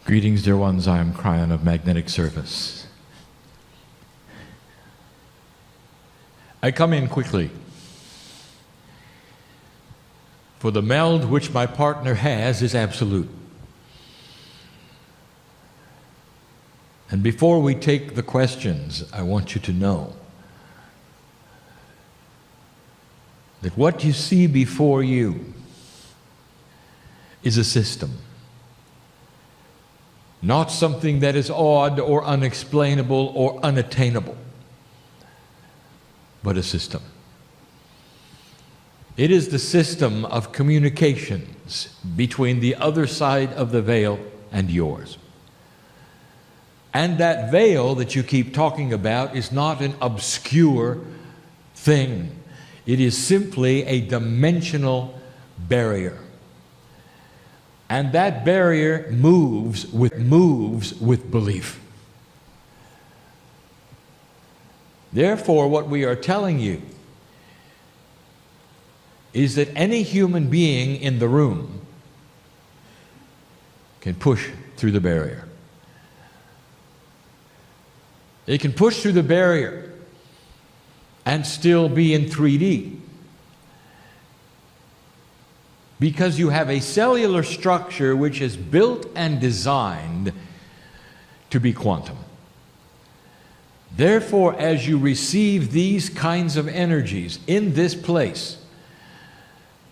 Greetings, dear ones. I am Cryon of Magnetic Service. I come in quickly, for the meld which my partner has is absolute. And before we take the questions, I want you to know that what you see before you is a system. Not something that is odd or unexplainable or unattainable, but a system. It is the system of communications between the other side of the veil and yours. And that veil that you keep talking about is not an obscure thing. It is simply a dimensional barrier. And that barrier moves with belief. Therefore, what we are telling you is that any human being in the room can push through the barrier. They can push through the barrier and still be in 3D. Because you have a cellular structure which is built and designed to be quantum. Therefore, as you receive these kinds of energies in this place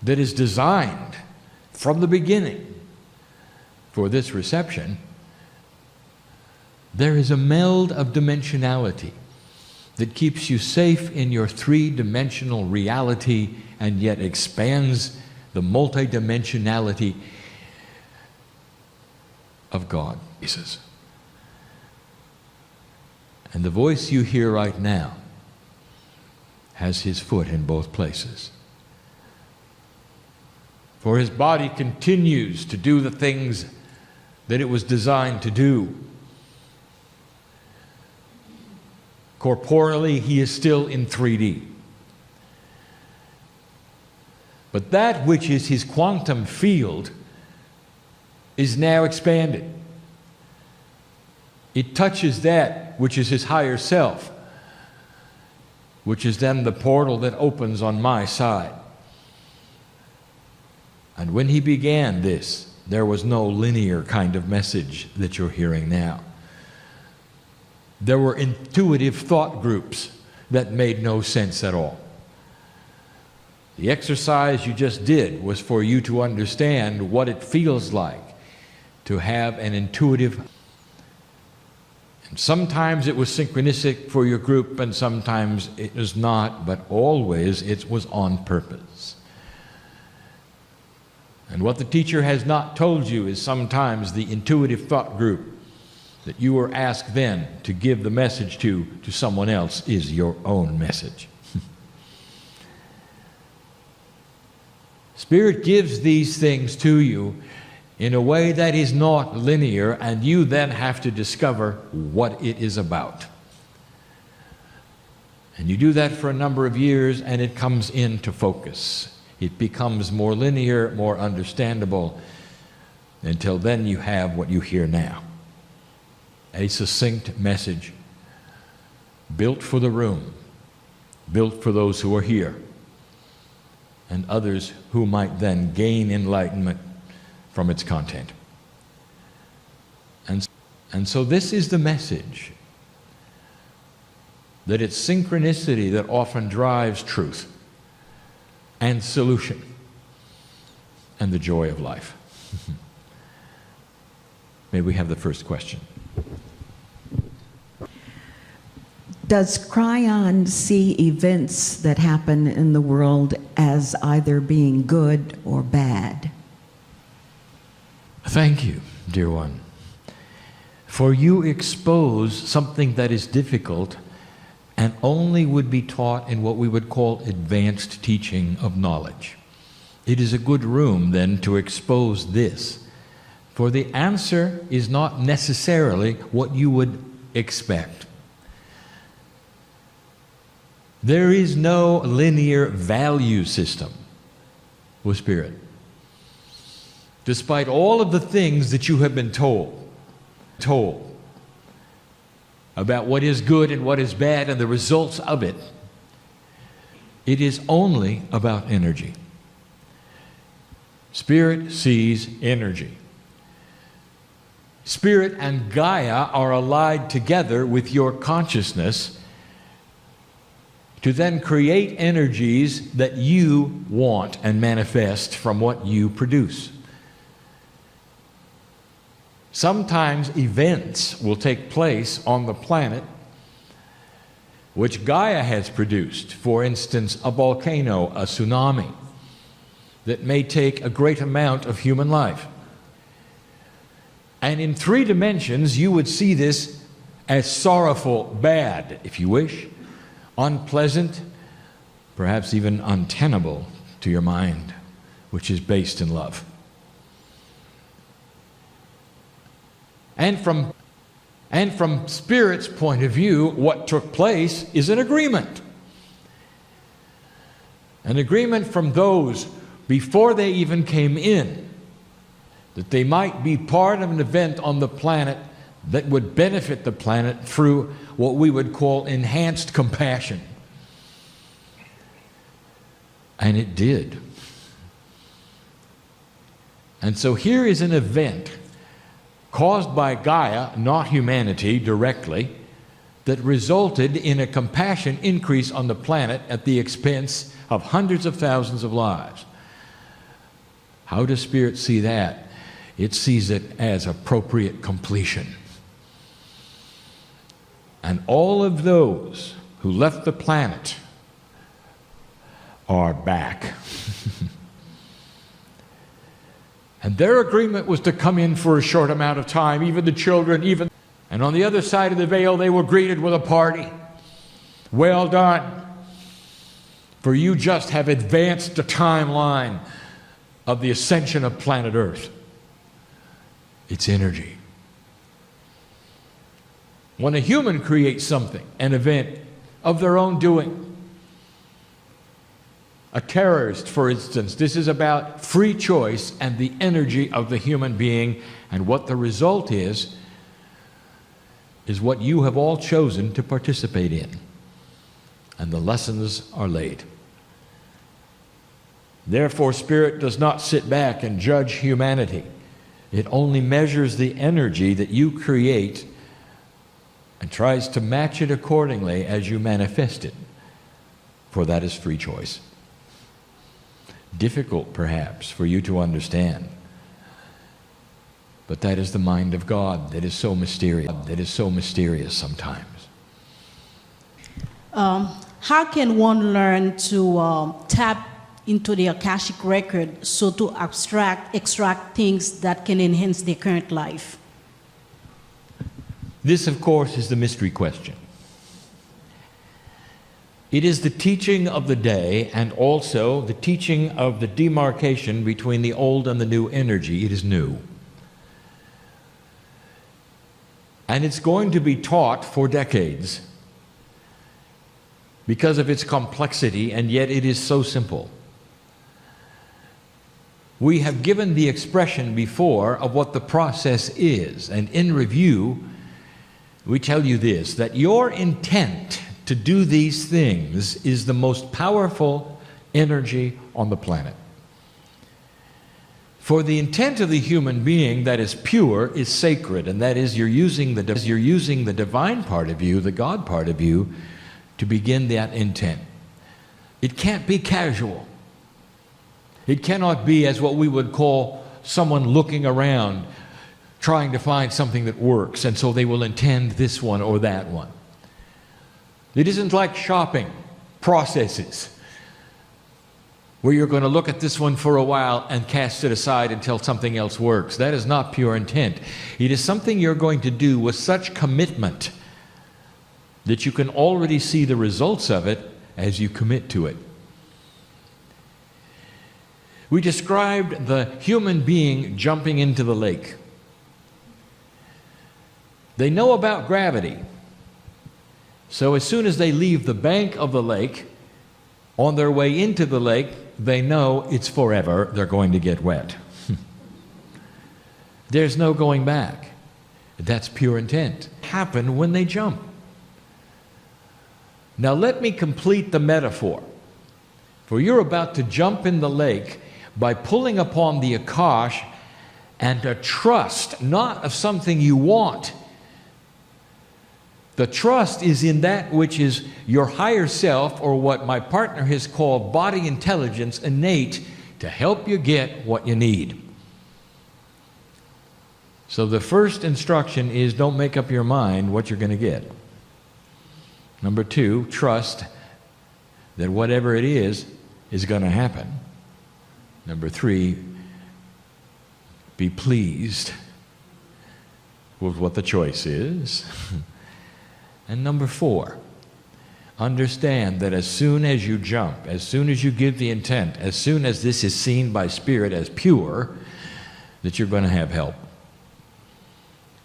that is designed from the beginning for this reception, there is a meld of dimensionality that keeps you safe in your three-dimensional reality and yet expands the multidimensionality of God. Jesus. And the voice you hear right now has his foot in both places. For his body continues to do the things that it was designed to do. Corporally, he is still in 3D. But that which is his quantum field is now expanded. It touches that which is his higher self, which is then the portal that opens on my side. And when he began this, there was no linear kind of message that you're hearing now. There were intuitive thought groups that made no sense at all. The exercise you just did was for you to understand what it feels like to have an intuitive. And sometimes it was synchronistic for your group and sometimes it was not, but always it was on purpose. And what the teacher has not told you is sometimes the intuitive thought group that you were asked then to give the message to someone else is your own message. Spirit gives these things to you in a way that is not linear, and you then have to discover what it is about. And you do that for a number of years, and it comes into focus. It becomes more linear, more understandable, until then you have what you hear now. A succinct message, built for the room, built for those who are here, and others who might then gain enlightenment from its content. And so this is the message, that it's synchronicity that often drives truth and solution and the joy of life. May we have the first question. Does Cryon see events that happen in the world as either being good or bad? Thank you, dear one. For you expose something that is difficult and only would be taught in what we would call advanced teaching of knowledge. It is a good room then to expose this, for the answer is not necessarily what you would expect. There is no linear value system with Spirit. Despite all of the things that you have been told, told about what is good and what is bad and the results of it. It is only about energy. Spirit sees energy. Spirit and Gaia are allied together with your consciousness to then create energies that you want and manifest from what you produce. Sometimes events will take place on the planet which Gaia has produced. For instance, a volcano, a tsunami, that may take a great amount of human life. And in 3 dimensions, you would see this as sorrowful, bad, if you wish, unpleasant, perhaps even untenable to your mind, which is based in love. And from Spirit's point of view, what took place is an agreement. An agreement from those before they even came in, that they might be part of an event on the planet that would benefit the planet through what we would call enhanced compassion. And it did. And so here is an event caused by Gaia, not humanity directly, that resulted in a compassion increase on the planet at the expense of hundreds of thousands of lives. How does Spirit see that? It sees it as appropriate completion. And all of those who left the planet are back. And their agreement was to come in for a short amount of time, even the children, and on the other side of the veil they were greeted with a party. Well done, for you just have advanced the timeline of the ascension of planet Earth. It's energy. When a human creates something, an event of their own doing, a terrorist, for instance, this is about free choice and the energy of the human being, and what the result is what you have all chosen to participate in. And the lessons are laid. Therefore, Spirit does not sit back and judge humanity. It only measures the energy that you create and tries to match it accordingly as you manifest it. For that is free choice. Difficult, perhaps, for you to understand. But that is the mind of God that is so mysterious sometimes. How can one learn to tap into the Akashic record so to extract things that can enhance their current life? This, of course, is the mystery question. It is the teaching of the day and also the teaching of the demarcation between the old and the new energy. It is new. And it's going to be taught for decades because of its complexity, and yet it is so simple. We have given the expression before of what the process is, and in review, we tell you this, that your intent to do these things is the most powerful energy on the planet. For the intent of the human being that is pure is sacred, and that is you're using the divine part of you, the God part of you, to begin that intent. It can't be casual. It cannot be as what we would call someone looking around, trying to find something that works, and so they will intend this one or that one. It isn't like shopping processes, where you're going to look at this one for a while and cast it aside until something else works. That is not pure intent. It is something you're going to do with such commitment that you can already see the results of it as you commit to it. We described the human being jumping into the lake. They know about gravity. So as soon as they leave the bank of the lake, on their way into the lake, they know it's forever, they're going to get wet. There's no going back. That's pure intent. Happen when they jump. Now let me complete the metaphor. For you're about to jump in the lake by pulling upon the Akash and a trust, not of something you want. The trust is in that which is your higher self, or what my partner has called body intelligence innate, to help you get what you need. So the first instruction is, don't make up your mind what you're going to get. Number 2, trust that whatever it is going to happen. Number 3, be pleased with what the choice is. And number 4, understand that as soon as you jump, as soon as you give the intent, as soon as this is seen by Spirit as pure, that you're going to have help.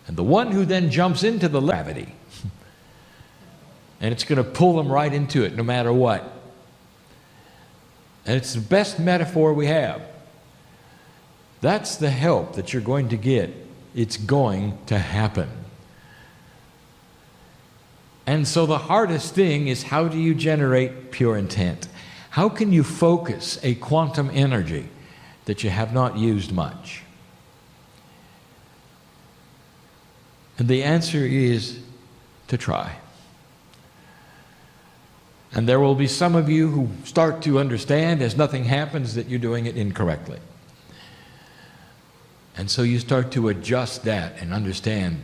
And the one who then jumps into the gravity, and it's going to pull them right into it no matter what. And it's the best metaphor we have. That's the help that you're going to get. It's going to happen. And so the hardest thing is, how do you generate pure intent? How can you focus a quantum energy that you have not used much? And the answer is to try. And there will be some of you who start to understand, as nothing happens, that you're doing it incorrectly. And so you start to adjust that and understand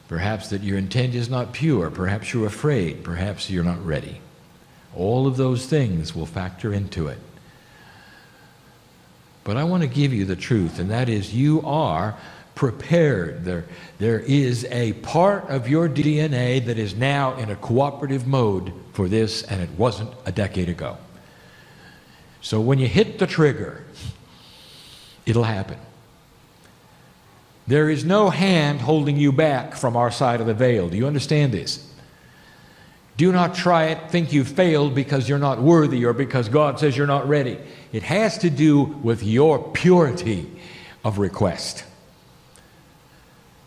perhaps that your intent is not pure, perhaps you're afraid, perhaps you're not ready. All of those things will factor into it. But I want to give you the truth, and that is, you are prepared. There is a part of your DNA that is now in a cooperative mode for this, and it wasn't a decade ago. So when you hit the trigger, it'll happen. There is no hand holding you back from our side of the veil. Do you understand this? Do not try it, think you failed because you're not worthy or because God says you're not ready. It has to do with your purity of request.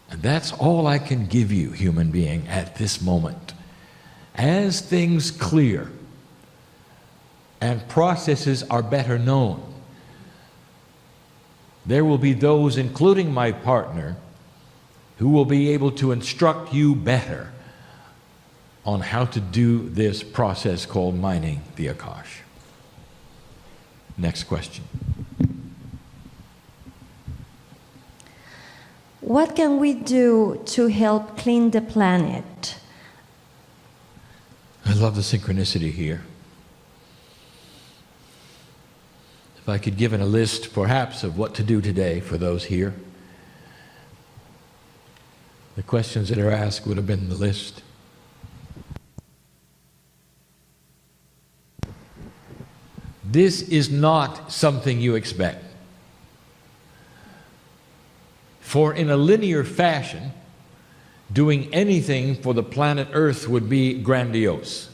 And that's all I can give you, human being, at this moment. As things clear and processes are better known, there will be those, including my partner, who will be able to instruct you better on how to do this process called mining the Akash. Next question. What can we do to help clean the planet? I love the synchronicity here. If I could give a list, perhaps, of what to do today for those here, the questions that are asked would have been the list. This is not something you expect. For in a linear fashion, doing anything for the planet Earth would be grandiose.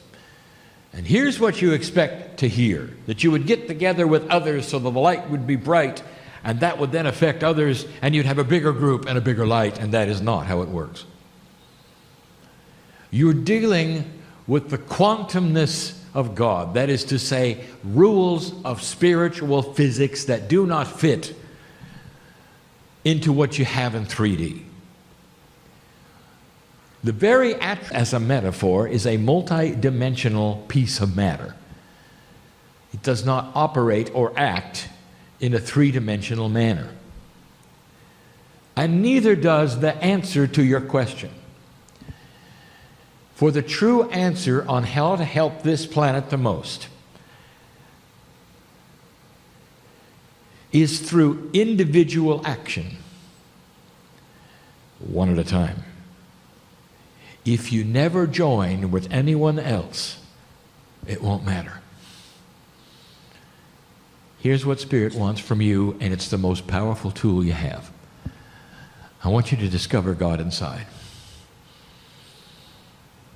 And here's what you expect to hear: that you would get together with others so that the light would be bright, and that would then affect others, and you'd have a bigger group and a bigger light, and that is not how it works. You're dealing with the quantumness of God, that is to say, rules of spiritual physics that do not fit into what you have in 3D. The very act, as a metaphor, is a multi-dimensional piece of matter. It does not operate or act in a three-dimensional manner. And neither does the answer to your question. For the true answer on how to help this planet the most is through individual action, one at a time. If you never join with anyone else, it won't matter. Here's what Spirit wants from you, and it's the most powerful tool you have. I want you to discover God inside.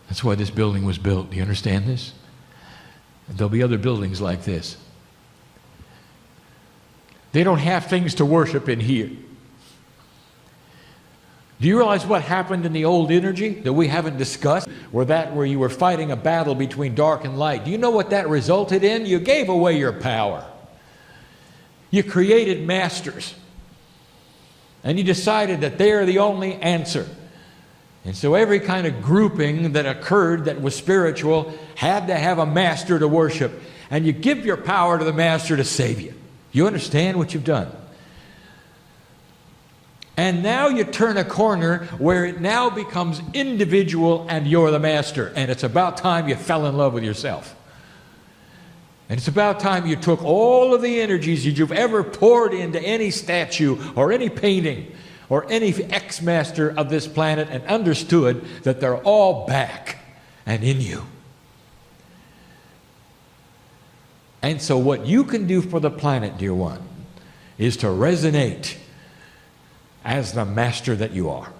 That's why this building was built. Do you understand this? There'll be other buildings like this. They don't have things to worship in here. Do you realize what happened in the old energy that we haven't discussed? Where you were fighting a battle between dark and light. Do you know what that resulted in? You gave away your power. You created masters. And you decided that they are the only answer. And so every kind of grouping that occurred that was spiritual had to have a master to worship. And you give your power to the master to save you. You understand what you've done? And now you turn a corner where it now becomes individual and you're the master. And it's about time you fell in love with yourself. And it's about time you took all of the energies that you've ever poured into any statue or any painting or any ex-master of this planet and understood that they're all back and in you. And so what you can do for the planet, dear one, is to resonate as the master that you are,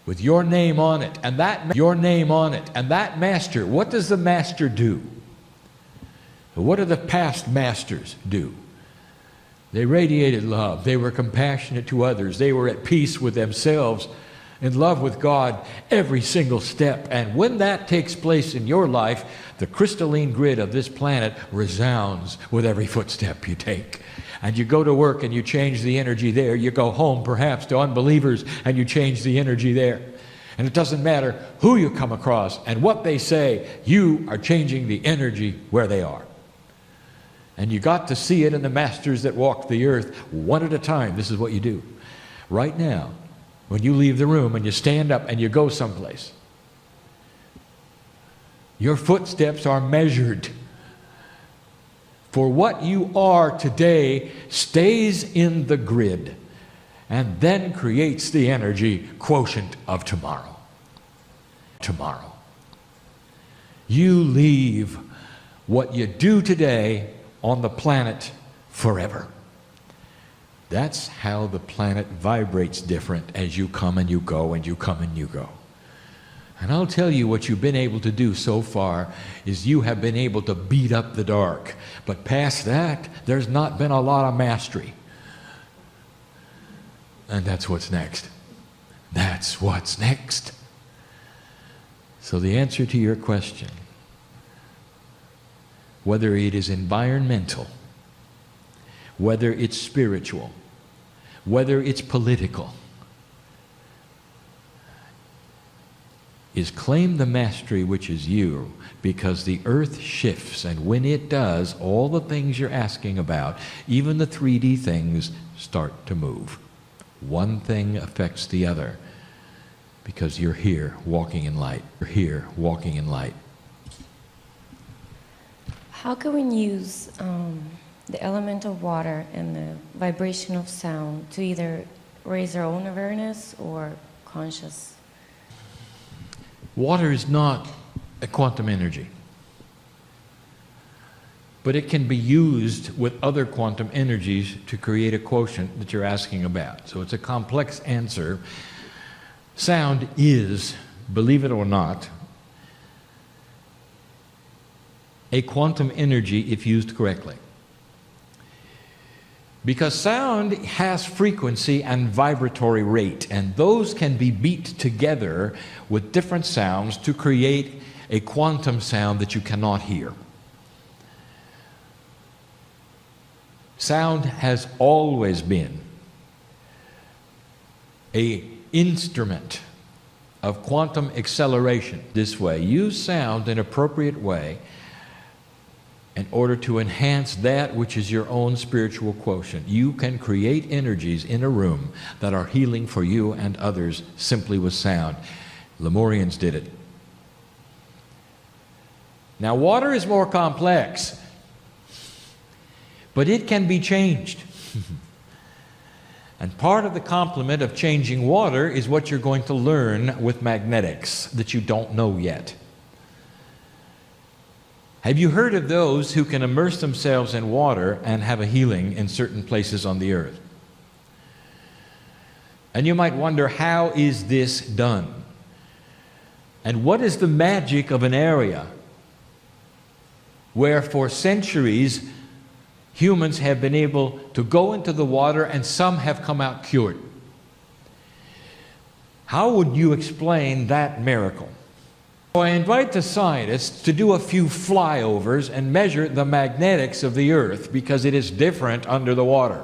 with your name on it, and that master. What does the master do? What do the past masters do? They radiated love. They were compassionate to others. They were at peace with themselves, in love with God every single step. And when that takes place in your life, the crystalline grid of this planet resounds with every footstep you take. And you go to work and you change the energy there. You go home perhaps to unbelievers and you change the energy there. And it doesn't matter who you come across and what they say, you are changing the energy where they are. And you got to see it in the masters that walk the earth one at a time. This is what you do. Right now, when you leave the room and you stand up and you go someplace, your footsteps are measured. For what you are today stays in the grid and then creates the energy quotient of tomorrow. Tomorrow. You leave what you do today on the planet forever. That's how the planet vibrates different as you come and you go and you come and you go. And I'll tell you what you've been able to do so far is you have been able to beat up the dark. But past that, there's not been a lot of mastery. And that's what's next. That's what's next. So the answer to your question, whether it is environmental, whether it's spiritual, whether it's political, is claim the mastery which is you, because the earth shifts, and when it does, all the things you're asking about, even the 3D things, start to move. One thing affects the other, because you're here walking in light. You're here walking in light. How can we use the element of water and the vibration of sound to either raise our own awareness or conscious? Water is not a quantum energy, but it can be used with other quantum energies to create a quotient that you're asking about. So it's a complex answer. Sound is, believe it or not, a quantum energy if used correctly. Because sound has frequency and vibratory rate, and those can be beat together with different sounds to create a quantum sound that you cannot hear. Sound has always been an instrument of quantum acceleration. This way, use sound in an appropriate way in order to enhance that which is your own spiritual quotient. You can create energies in a room that are healing for you and others simply with sound. Lemurians did it. Now, water is more complex, but it can be changed. And part of the complement of changing water is what you're going to learn with magnetics that you don't know yet. Have you heard of those who can immerse themselves in water and have a healing in certain places on the earth? And you might wonder, how is this done? And what is the magic of an area where for centuries humans have been able to go into the water and some have come out cured? How would you explain that miracle? So I invite the scientists to do a few flyovers and measure the magnetics of the earth because it is different under the water.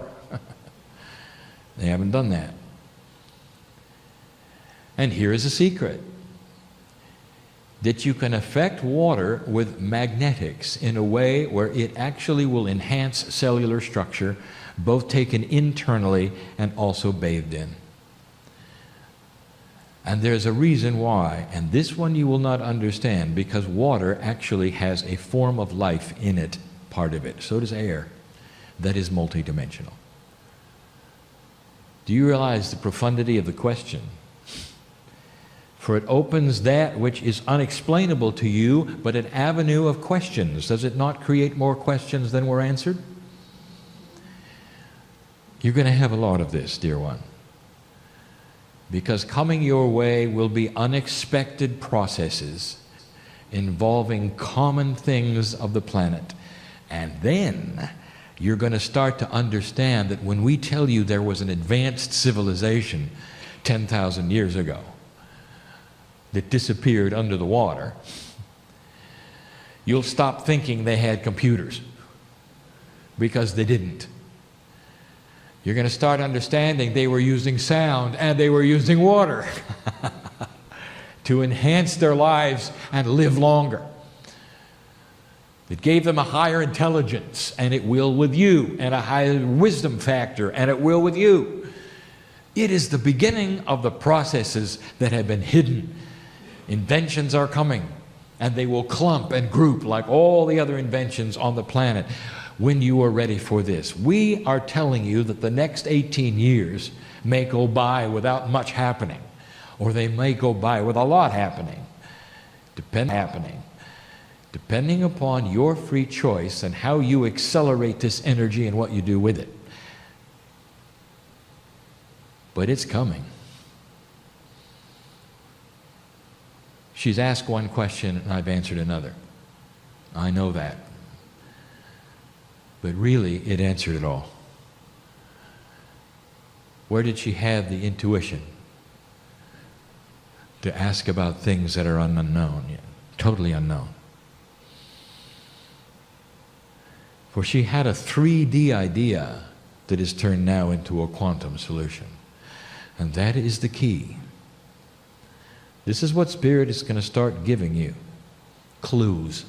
They haven't done that. And here is a secret. That you can affect water with magnetics in a way where it actually will enhance cellular structure, both taken internally and also bathed in. And there's a reason why, and this one you will not understand, because water actually has a form of life in it, part of it. So does air. That is multidimensional. Do you realize the profundity of the question? For it opens that which is unexplainable to you, but an avenue of questions. Does it not create more questions than were answered? You're going to have a lot of this, dear one. Because coming your way will be unexpected processes involving common things of the planet. And then you're going to start to understand that when we tell you there was an advanced civilization 10,000 years ago that disappeared under the water, you'll stop thinking they had computers, because they didn't. You're going to start understanding they were using sound and they were using water to enhance their lives and live longer. It gave them a higher intelligence, and it will with you, and a higher wisdom factor, and it will with you. It is the beginning of the processes that have been hidden. Inventions are coming, and they will clump and group like all the other inventions on the planet when you are ready for this. We are telling you that the next 18 years may go by without much happening, or they may go by with a lot happening, depending upon your free choice and how you accelerate this energy and what you do with it. But it's coming. She's asked one question and I've answered another. I know that. But really, it answered it all. Where did she have the intuition to ask about things that are unknown, totally unknown? For she had a 3D idea that is turned now into a quantum solution. And that is the key. This is what Spirit is going to start giving you. Clues.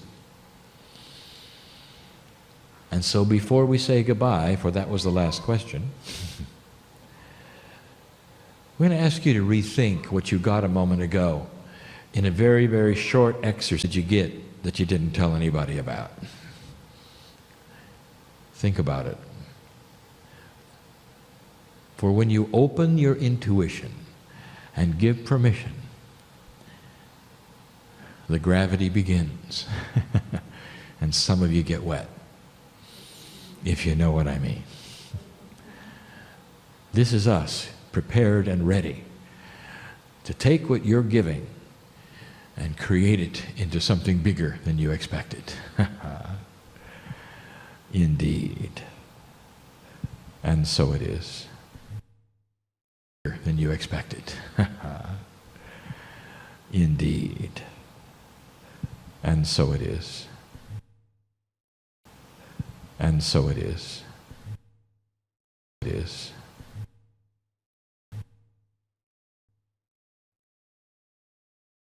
And so before we say goodbye, for that was the last question, we're going to ask you to rethink what you got a moment ago in a very, very short exercise that you get that you didn't tell anybody about. Think about it. For when you open your intuition and give permission, the gravity begins. And some of you get wet, if you know what I mean. This is us, prepared and ready to take what you're giving and create it into something bigger than you expected. Indeed. And so it is. Than you expected. Indeed. And so it is. And so it is. It is.